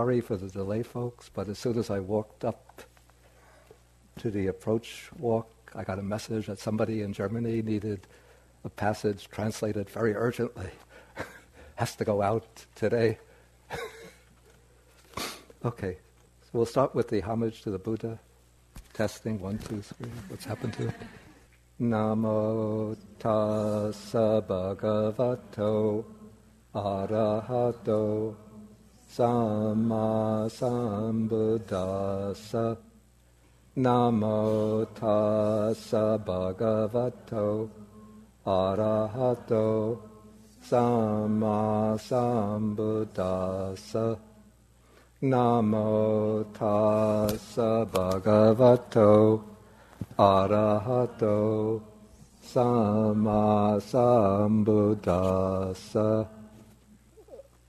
sorry for the delay, folks, but as soon as I walked up to the approach walk, I got a message that somebody in Germany needed a passage translated very urgently. Has to go out today. Okay, so we'll start with the homage to the Buddha. Testing, 1, 2, 3. What's happened to it? Namo tassa bhagavato arahato samma sambuddhassa. Namo tassa bhagavato arahato samma sambuddhassa. Namo tassa bhagavato arahato samma sambuddhassa.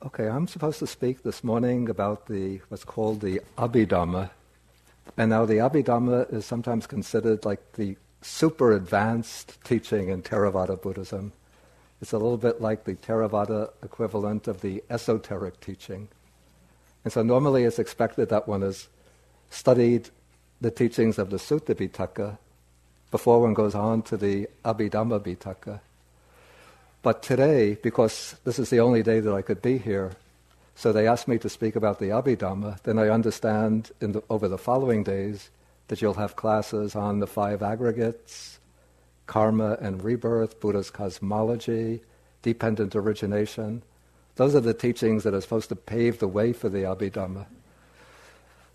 Okay, I'm supposed to speak this morning about what's called the Abhidhamma. And now the Abhidhamma is sometimes considered like the super advanced teaching in Theravada Buddhism. It's a little bit like the Theravada equivalent of the esoteric teaching. And so normally it's expected that one has studied the teachings of the Sutta Pitaka before one goes on to the Abhidhamma Pitaka. But today, because this is the only day that I could be here, so they asked me to speak about the Abhidhamma, then I understand over the following days that you'll have classes on the 5 aggregates, karma and rebirth, Buddha's cosmology, dependent origination. Those are the teachings that are supposed to pave the way for the Abhidhamma.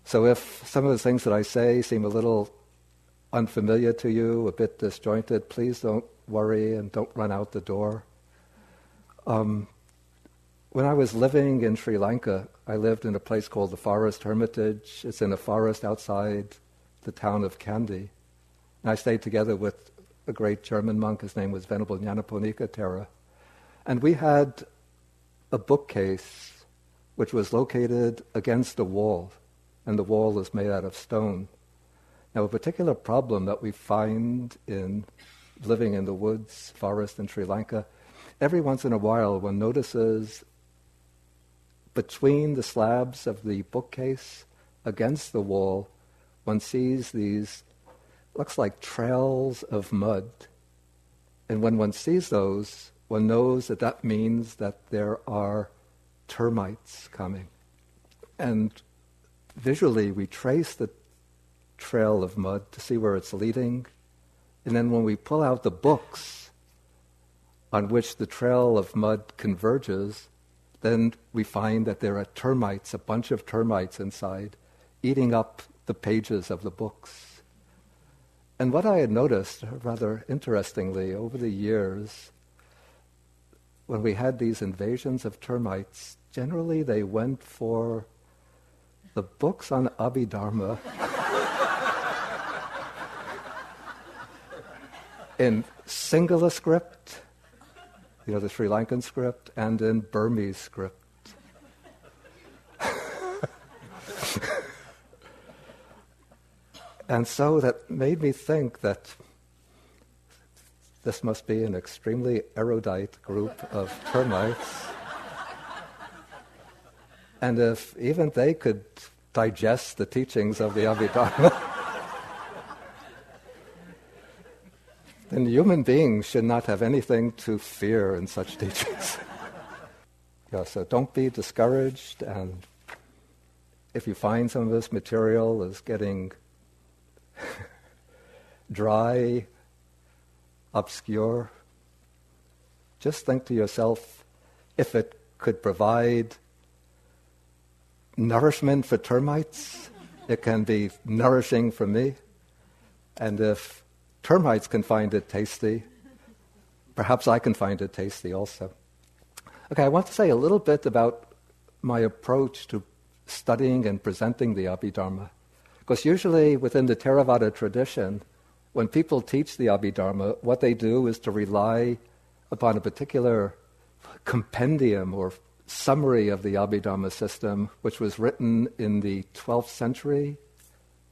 So if some of the things that I say seem a little unfamiliar to you, a bit disjointed, please don't worry and don't run out the door. When I was living in Sri Lanka, I lived in a place called the Forest Hermitage. It's in a forest outside the town of Kandy. And I stayed together with a great German monk. His name was Venerable Nyanaponika Thera. And we had a bookcase which was located against a wall, and the wall is made out of stone. Now, a particular problem that we find in living in the woods, forest in Sri Lanka, every once in a while one notices between the slabs of the bookcase against the wall, one sees these, looks like trails of mud. And when one sees those, one knows that that means that there are termites coming. And visually we trace the trail of mud to see where it's leading. And then when we pull out the books on which the trail of mud converges, then we find that there are termites, a bunch of termites inside, eating up the pages of the books. And what I had noticed, rather interestingly, over the years, when we had these invasions of termites, generally they went for the books on Abhidhamma in Sinhala script, the Sri Lankan script, and in Burmese script. And so that made me think that this must be an extremely erudite group of termites. And if even they could digest the teachings of the Abhidhamma, then human beings should not have anything to fear in such teachings. So don't be discouraged, and if you find some of this material is getting dry, obscure, just think to yourself, if it could provide nourishment for termites, it can be nourishing for me. And if termites can find it tasty, perhaps I can find it tasty also. Okay, I want to say a little bit about my approach to studying and presenting the Abhidhamma. Because usually within the Theravada tradition, when people teach the Abhidhamma, what they do is to rely upon a particular compendium or summary of the Abhidhamma system, which was written in the 12th century.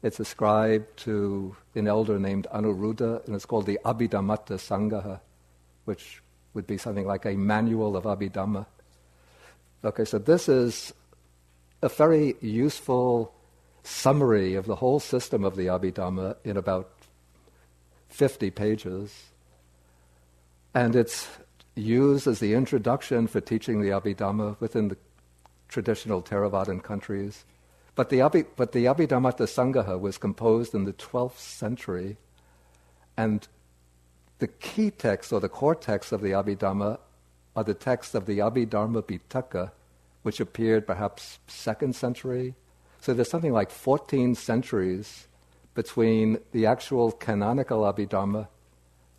It's ascribed to an elder named Anuruddha, and it's called the Abhidhammatta Sangaha, which would be something like a manual of Abhidhamma. Okay, so this is a very useful summary of the whole system of the Abhidhamma in about 50 pages. And it's used as the introduction for teaching the Abhidhamma within the traditional Theravadan countries. But the Abhidhammata Sangaha was composed in the 12th century, and the key texts or the core texts of the Abhidhamma are the texts of the Abhidharma Pitaka, which appeared perhaps 2nd century. So there's something like 14 centuries between the actual canonical Abhidhamma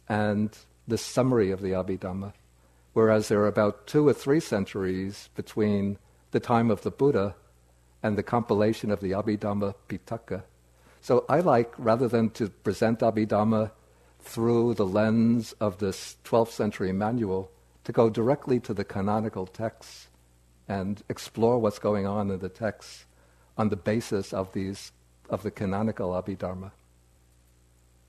and the summary of the Abhidhamma, whereas there are about 2 or 3 centuries between the time of the Buddha and the compilation of the Abhidhamma Pitaka. So I like, rather than to present Abhidhamma through the lens of this 12th century manual, to go directly to the canonical texts and explore what's going on in the texts on the basis of the canonical Abhidharma.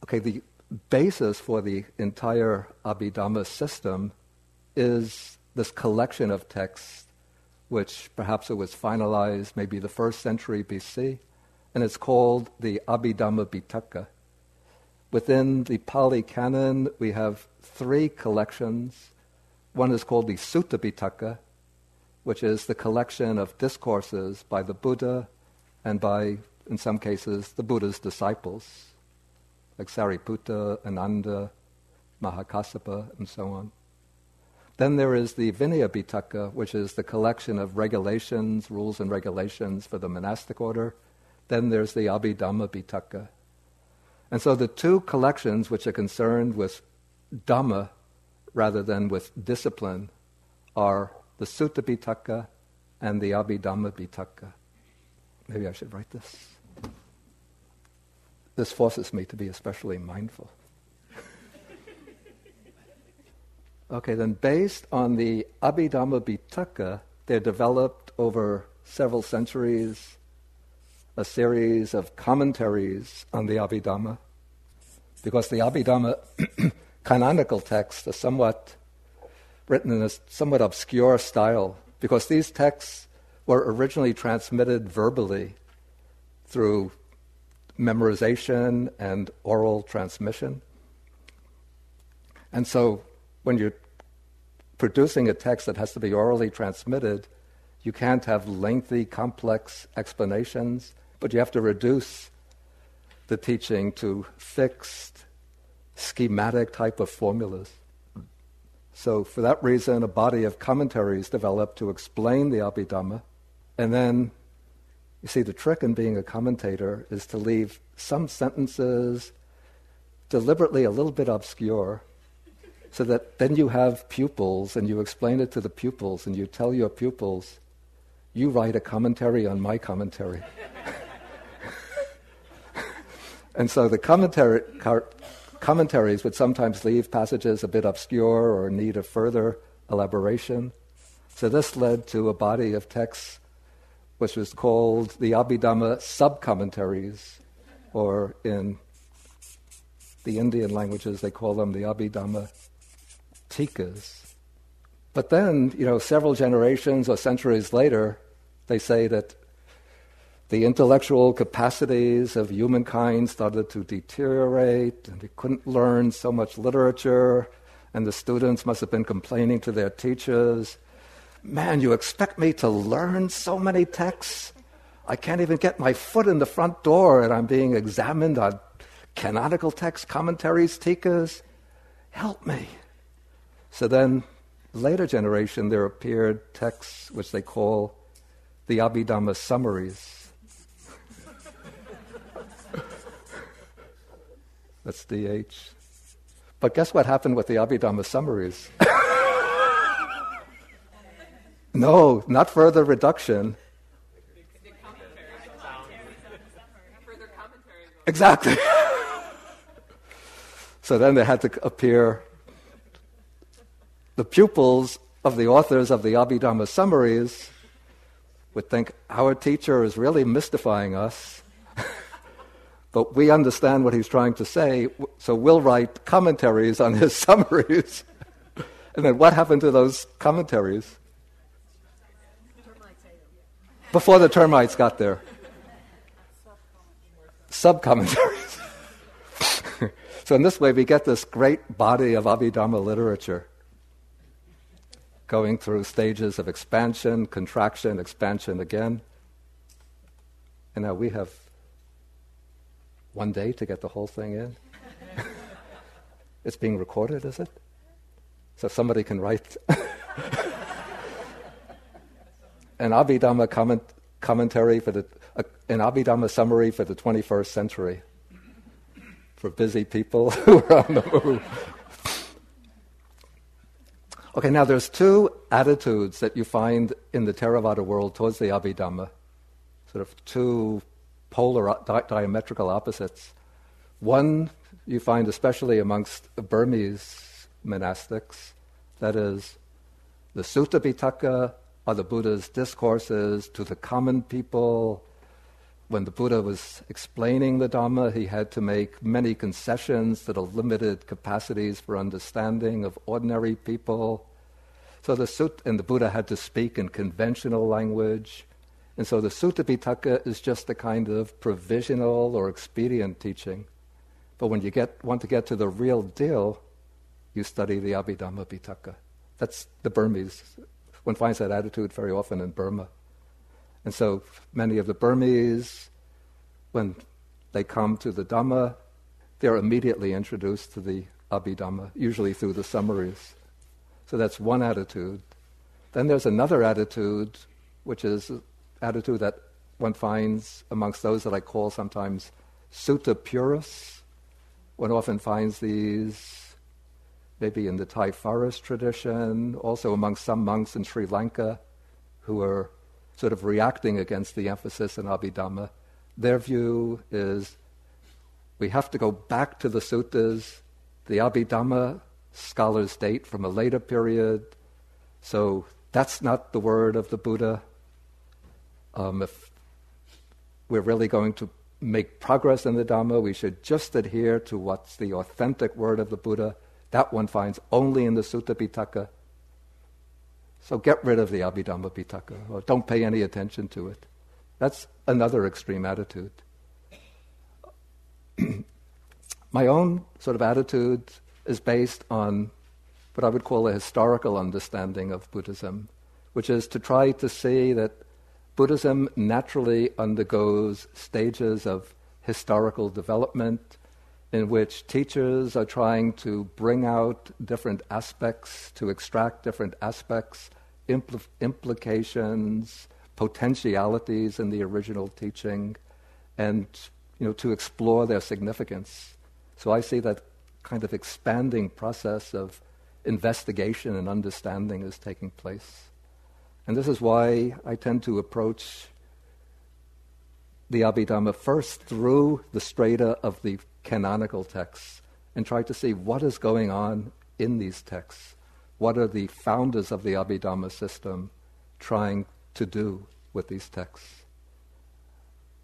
Okay, the basis for the entire Abhidhamma system is this collection of texts, which perhaps it was finalized maybe the 1st century BC, and it's called the Abhidhamma Pitaka. Within the Pali Canon, we have 3 collections. One is called the Sutta Pitaka, which is the collection of discourses by the Buddha and by, in some cases, the Buddha's disciples, like Sariputta, Ananda, Mahakassapa, and so on. Then there is the Vinaya Pitaka, which is the collection of regulations, rules and regulations for the monastic order. Then there's the Abhidhamma Pitaka. And so the 2 collections which are concerned with Dhamma rather than with discipline are the Sutta Pitaka and the Abhidhamma Pitaka. Maybe I should write this. This forces me to be especially mindful. Okay, then based on the Abhidhamma Pitaka, they're developed over several centuries a series of commentaries on the Abhidhamma, because the Abhidhamma canonical texts are somewhat written in a somewhat obscure style, because these texts were originally transmitted verbally through memorization and oral transmission. And so when you're producing a text that has to be orally transmitted, you can't have lengthy, complex explanations, but you have to reduce the teaching to fixed, schematic type of formulas. So for that reason, a body of commentaries developed to explain the Abhidhamma. And then, you see, the trick in being a commentator is to leave some sentences deliberately a little bit obscure, so that then you have pupils and you explain it to the pupils and you tell your pupils, you write a commentary on my commentary. And so the commentaries would sometimes leave passages a bit obscure or need a further elaboration. So this led to a body of texts which was called the Abhidhamma sub-commentaries, or in the Indian languages they call them the Abhidhamma Tikas. But then, several generations or centuries later, they say that the intellectual capacities of humankind started to deteriorate, and they couldn't learn so much literature, and the students must have been complaining to their teachers, "Man, you expect me to learn so many texts? I can't even get my foot in the front door, and I'm being examined on canonical text, commentaries, tikas. Help me." So then, later generation, there appeared texts which they call the Abhidhamma summaries. That's DH. But guess what happened with the Abhidhamma summaries? No, not further reduction. Exactly. So then there had to appear the pupils of the authors of the Abhidhamma summaries would think, our teacher is really mystifying us, but we understand what he's trying to say, so we'll write commentaries on his summaries. And then what happened to those commentaries? before the termites got there. Sub-commentaries. So in this way, we get this great body of Abhidhamma literature going through stages of expansion, contraction, expansion again. And now we have one day to get the whole thing in. It's being recorded, is it? So somebody can write an Abhidhamma commentary for an Abhidhamma summary for the 21st century for busy people who are on the move. Okay, now there's two attitudes that you find in the Theravada world towards the Abhidhamma, sort of two polar, diametrical opposites. One you find especially amongst Burmese monastics, that is, the Sutta Pitaka are the Buddha's discourses to the common people. When the Buddha was explaining the Dhamma, he had to make many concessions to the limited capacities for understanding of ordinary people. So the Buddha had to speak in conventional language. And so the Sutta Pitaka is just a kind of provisional or expedient teaching. But when you want to get to the real deal, you study the Abhidhamma Pitaka. That's the Burmese. One finds that attitude very often in Burma. And so many of the Burmese, when they come to the Dhamma, they're immediately introduced to the Abhidhamma, usually through the summaries. So that's one attitude. Then there's another attitude, which is an attitude that one finds amongst those that I call sometimes sutta purists. One often finds these maybe in the Thai forest tradition, also among some monks in Sri Lanka who are sort of reacting against the emphasis in Abhidhamma. Their view is we have to go back to the suttas. The Abhidhamma scholars date from a later period, so that's not the word of the Buddha. If we're really going to make progress in the Dhamma, we should just adhere to what's the authentic word of the Buddha. That one finds only in the Sutta Pitaka. So get rid of the Abhidhamma Pitaka, or don't pay any attention to it. That's another extreme attitude. My own sort of attitude is based on what I would call a historical understanding of Buddhism, which is to try to see that Buddhism naturally undergoes stages of historical development in which teachers are trying to bring out different aspects, to extract different aspects, implications, potentialities in the original teaching, and to explore their significance. So I see that kind of expanding process of investigation and understanding is taking place. And this is why I tend to approach the Abhidhamma first through the strata of the canonical texts and try to see what is going on in these texts. What are the founders of the Abhidhamma system trying to do with these texts?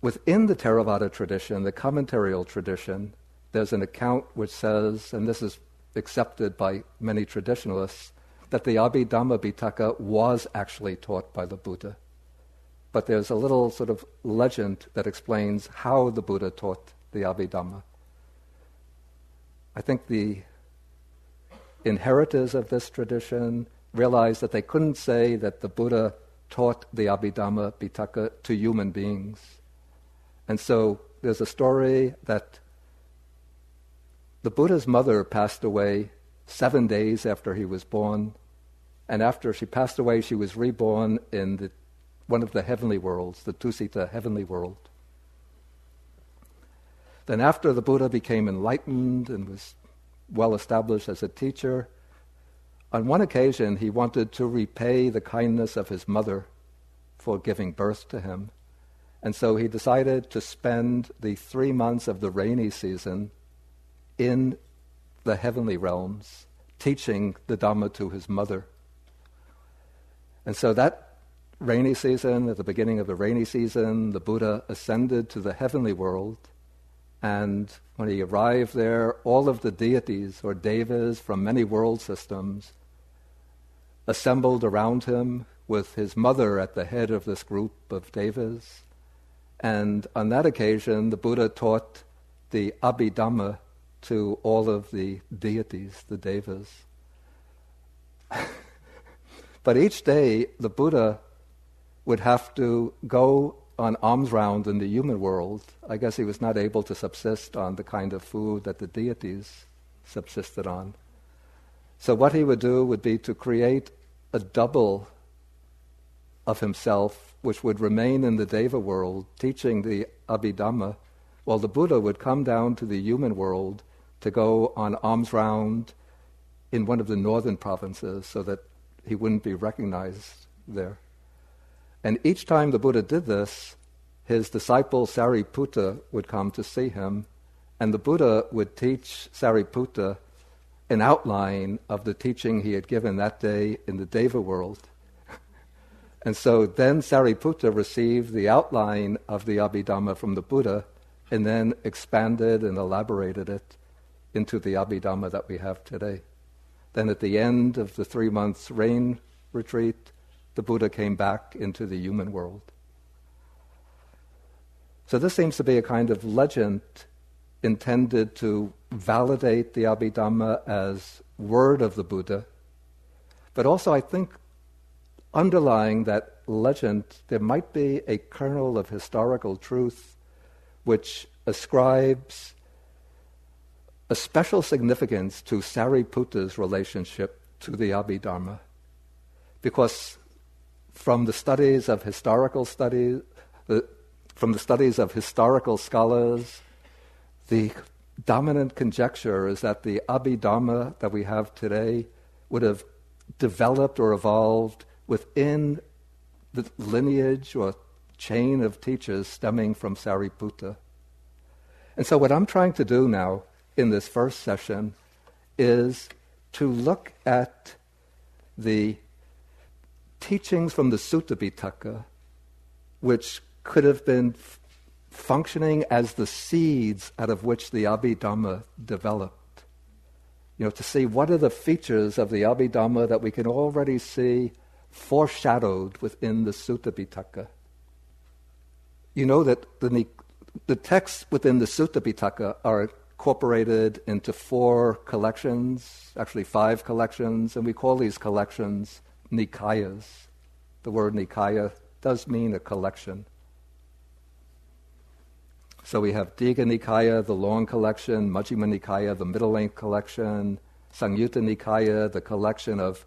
Within the Theravada tradition, the commentarial tradition, there's an account which says, and this is accepted by many traditionalists, that the Abhidhamma Pitaka was actually taught by the Buddha. But there's a little sort of legend that explains how the Buddha taught the Abhidhamma. I think the inheritors of this tradition realized that they couldn't say that the Buddha taught the Abhidhamma Pitaka to human beings. And so there's a story that the Buddha's mother passed away 7 days after he was born, and after she passed away, she was reborn in one of the heavenly worlds, the Tusita heavenly world. Then after the Buddha became enlightened and was well established as a teacher, on one occasion he wanted to repay the kindness of his mother for giving birth to him. And so he decided to spend the 3 months of the rainy season in the heavenly realms, teaching the Dhamma to his mother. And so that rainy season, at the beginning of the rainy season, the Buddha ascended to the heavenly world, and when he arrived there, all of the deities or devas from many world systems assembled around him with his mother at the head of this group of devas. And on that occasion, the Buddha taught the Abhidhamma to all of the deities, the devas. But each day, the Buddha would have to go on alms round in the human world. I guess he was not able to subsist on the kind of food that the deities subsisted on. So what he would do would be to create a double of himself, which would remain in the Deva world, teaching the Abhidhamma, while the Buddha would come down to the human world to go on alms round in one of the northern provinces so that he wouldn't be recognized there. And each time the Buddha did this, his disciple Sariputta would come to see him, and the Buddha would teach Sariputta an outline of the teaching he had given that day in the Deva world. And so then Sariputta received the outline of the Abhidhamma from the Buddha and then expanded and elaborated it into the Abhidhamma that we have today. Then at the end of the 3 months rain retreat, the Buddha came back into the human world. So this seems to be a kind of legend intended to validate the Abhidhamma as word of the Buddha. But also I think underlying that legend, there might be a kernel of historical truth which ascribes a special significance to Sariputta's relationship to the Abhidhamma. Because from the studies of historical scholars, the dominant conjecture is that the Abhidhamma that we have today would have developed or evolved within the lineage or chain of teachers stemming from Sariputta. And so what I'm trying to do now in this first session is to look at the teachings from the Sutta Pitaka, which could have been functioning as the seeds out of which the Abhidhamma developed. To see what are the features of the Abhidhamma that we can already see foreshadowed within the Sutta Pitaka. You know that the texts within the Sutta Pitaka are incorporated into 4 collections, actually 5 collections, and we call these collections Nikāyas. The word Nikāya does mean a collection. So we have Digha Nikāya, the long collection, Majjhima Nikāya, the middle-length collection, Samyutta Nikāya, the collection of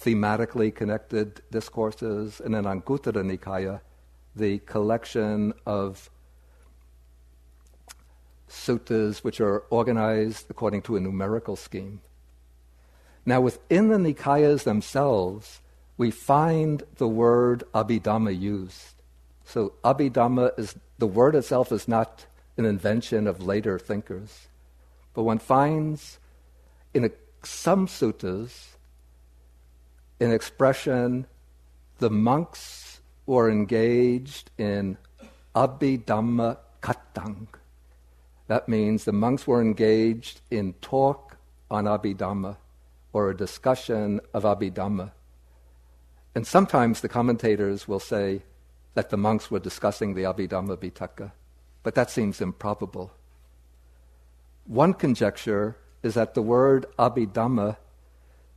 thematically connected discourses, and then Anguttara Nikāya, the collection of suttas which are organized according to a numerical scheme. Now within the Nikāyas themselves, we find the word Abhidhamma used. So Abhidhamma is, the word itself is not an invention of later thinkers, but one finds in some suttas an expression, the monks were engaged in Abhidhamma Kattang. That means the monks were engaged in talk on Abhidhamma or a discussion of Abhidhamma. And sometimes the commentators will say that the monks were discussing the Abhidhamma Pitaka, but that seems improbable. One conjecture is that the word Abhidhamma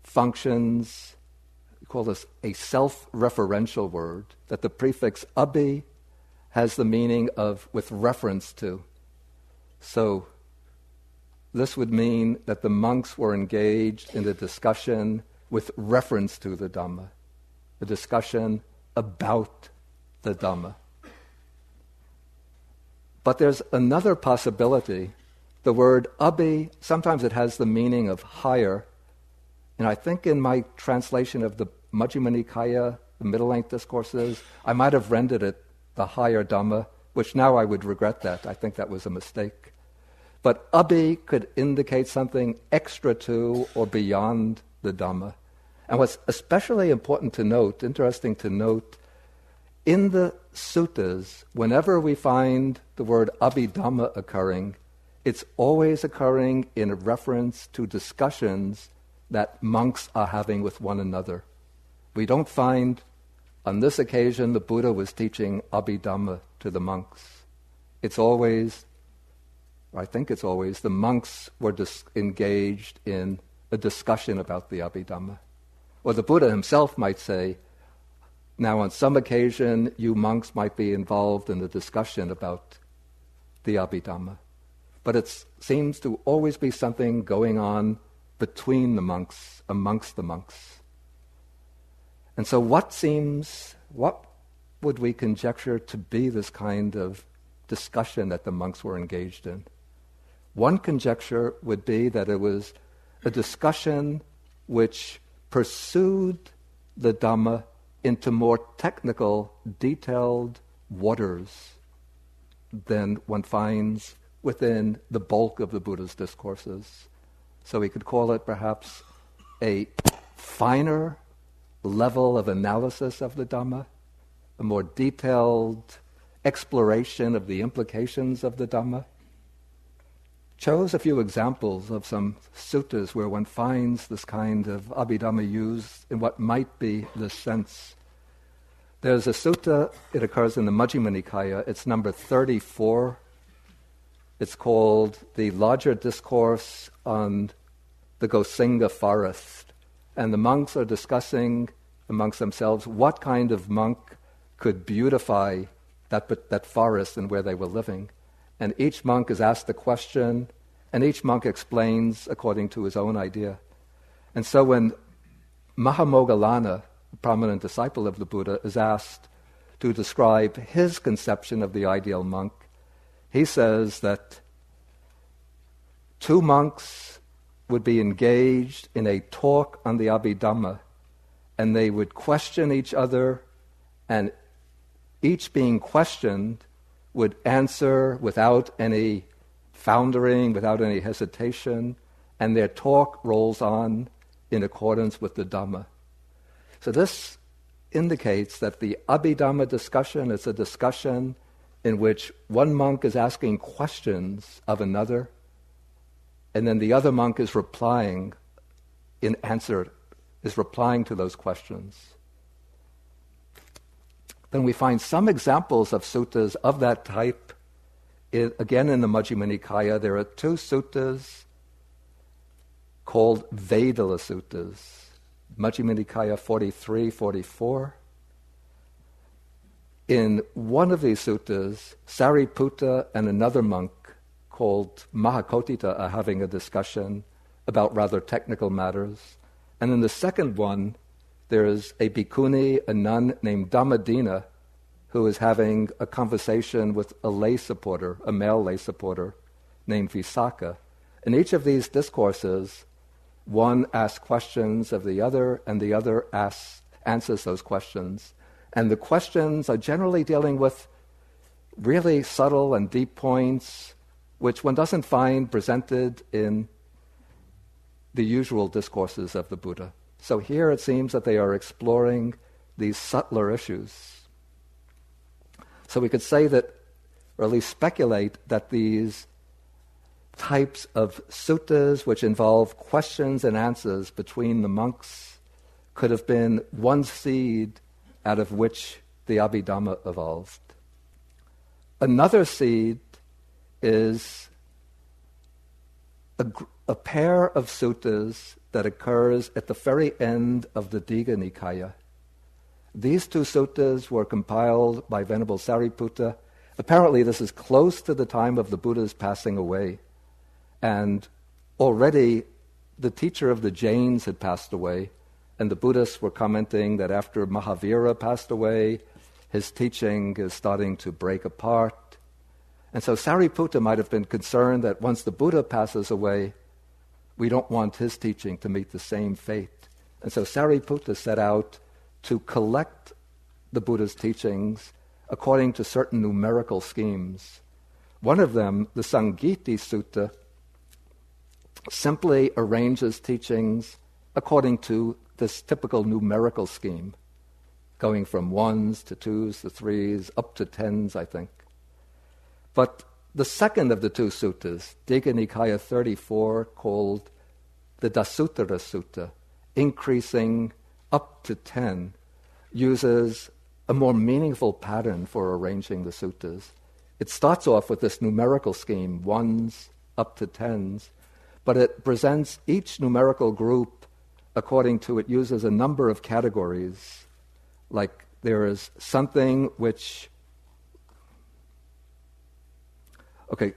functions, we call this a self-referential word, that the prefix abhi has the meaning of with reference to. So this would mean that the monks were engaged in a discussion with reference to the Dhamma, a discussion about the Dhamma. But there's another possibility. The word abhi, sometimes it has the meaning of higher, and I think in my translation of the Majjhima Nikāya, the middle-length discourses, I might have rendered it the higher Dhamma, which now I would regret that. I think that was a mistake. But abhi could indicate something extra to or beyond the Dhamma. And what's especially important to note, interesting to note, in the suttas, whenever we find the word Abhidhamma occurring, it's always occurring in reference to discussions that monks are having with one another. We don't find On this occasion, the Buddha was teaching Abhidhamma to the monks. It's always, I think it's always, the monks were engaged in a discussion about the Abhidhamma. Or the Buddha himself might say, now on some occasion, you monks might be involved in a discussion about the Abhidhamma. But it seems to always be something going on between the monks, amongst the monks. And so what would we conjecture to be this kind of discussion that the monks were engaged in? One conjecture would be that it was a discussion which pursued the Dhamma into more technical, detailed waters than one finds within the bulk of the Buddha's discourses. So we could call it perhaps a finer level of analysis of the Dhamma, a more detailed exploration of the implications of the Dhamma. Chose a few examples of some suttas where one finds this kind of Abhidhamma used in what might be this sense. There's a sutta, it occurs in the Majjhima Nikāya, it's number 34. It's called the Larger Discourse on the Gosinga Forest. And the monks are discussing amongst themselves what kind of monk could beautify that forest and where they were living. And each monk is asked a question, and each monk explains according to his own idea. And so when Mahamoggallana, a prominent disciple of the Buddha, is asked to describe his conception of the ideal monk, he says that two monks would be engaged in a talk on the Abhidhamma, and they would question each other, and each being questioned would answer without any foundering, without any hesitation, and their talk rolls on in accordance with the Dhamma. So this indicates that the Abhidhamma discussion is a discussion in which one monk is asking questions of another, and then the other monk is replying to those questions. Then we find some examples of suttas of that type. Again, in the Majjhima Nikāya, there are two suttas called Vedala suttas. Majjhima Nikāya 43, 44. In one of these suttas, Sariputta and another monk called Mahakotita are having a discussion about rather technical matters. And in the second one, there is a bhikkhuni, a nun named Dhammadina, who is having a conversation with a lay supporter, a male lay supporter, named Visakha. In each of these discourses, one asks questions of the other, and the other answers those questions. And the questions are generally dealing with really subtle and deep points, which one doesn't find presented in the usual discourses of the Buddha. So here it seems that they are exploring these subtler issues. So we could say that, or at least speculate, that these types of suttas which involve questions and answers between the monks could have been one seed out of which the Abhidhamma evolved. Another seed is a pair of suttas that occurs at the very end of the Digha Nikāya. These two suttas were compiled by Venerable Sariputta. Apparently this is close to the time of the Buddha's passing away. And already the teacher of the Jains had passed away, and the Buddhists were commenting that after Mahavira passed away, his teaching is starting to break apart. And so Sariputta might have been concerned that once the Buddha passes away, we don't want his teaching to meet the same fate. And so Sariputta set out to collect the Buddha's teachings according to certain numerical schemes. One of them, the Sangiti Sutta, simply arranges teachings according to this typical numerical scheme, going from ones to twos to threes, up to tens, I think. But the second of the two suttas, Digha Nikāya 34, called the Dasuttara Sutta, increasing up to 10, uses a more meaningful pattern for arranging the suttas. It starts off with this numerical scheme, 1s up to 10s, but it presents each numerical group according to, it uses a number of categories. Like there is something which,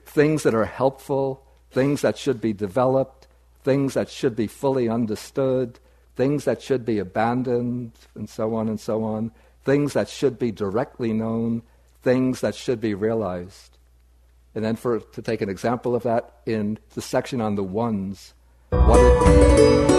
things that are helpful, things that should be developed, things that should be fully understood, things that should be abandoned, and so on and so on, things that should be directly known, things that should be realized. And then to take an example of that, in the section on the 1s, what